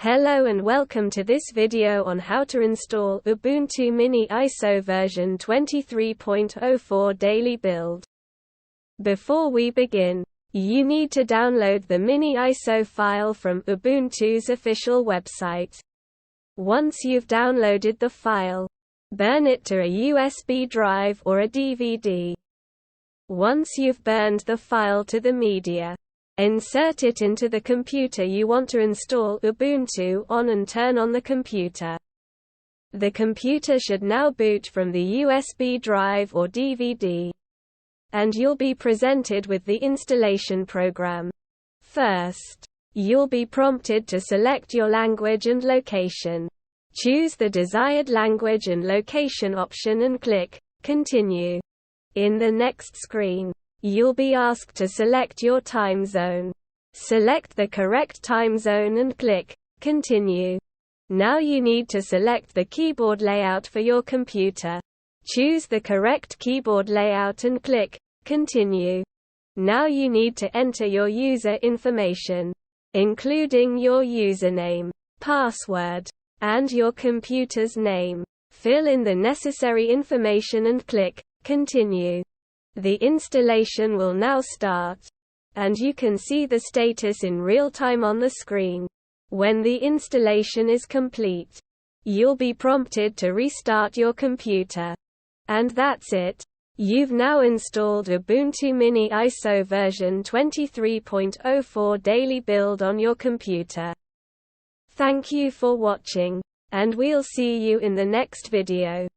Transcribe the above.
Hello and welcome to this video on how to install Ubuntu Mini ISO version 23.04 daily build. Before we begin, you need to download the Mini ISO file from Ubuntu's official website. Once you've downloaded the file, burn it to a USB drive or a DVD. Once you've burned the file to the media, insert it into the computer you want to install Ubuntu on and turn on the computer. The computer should now boot from the USB drive or DVD, and you'll be presented with the installation program. First, you'll be prompted to select your language and location. Choose the desired language and location option and click Continue. In the next screen, you'll be asked to select your time zone. Select the correct time zone and click Continue. Now you need to select the keyboard layout for your computer. Choose the correct keyboard layout and click Continue. Now you need to enter your user information, including your username, password, and your computer's name. Fill in the necessary information and click Continue. The installation will now start, and you can see the status in real time on the screen. When the installation is complete, you'll be prompted to restart your computer. And that's it. You've now installed Ubuntu Mini ISO version 23.04 daily build on your computer. Thank you for watching, and we'll see you in the next video.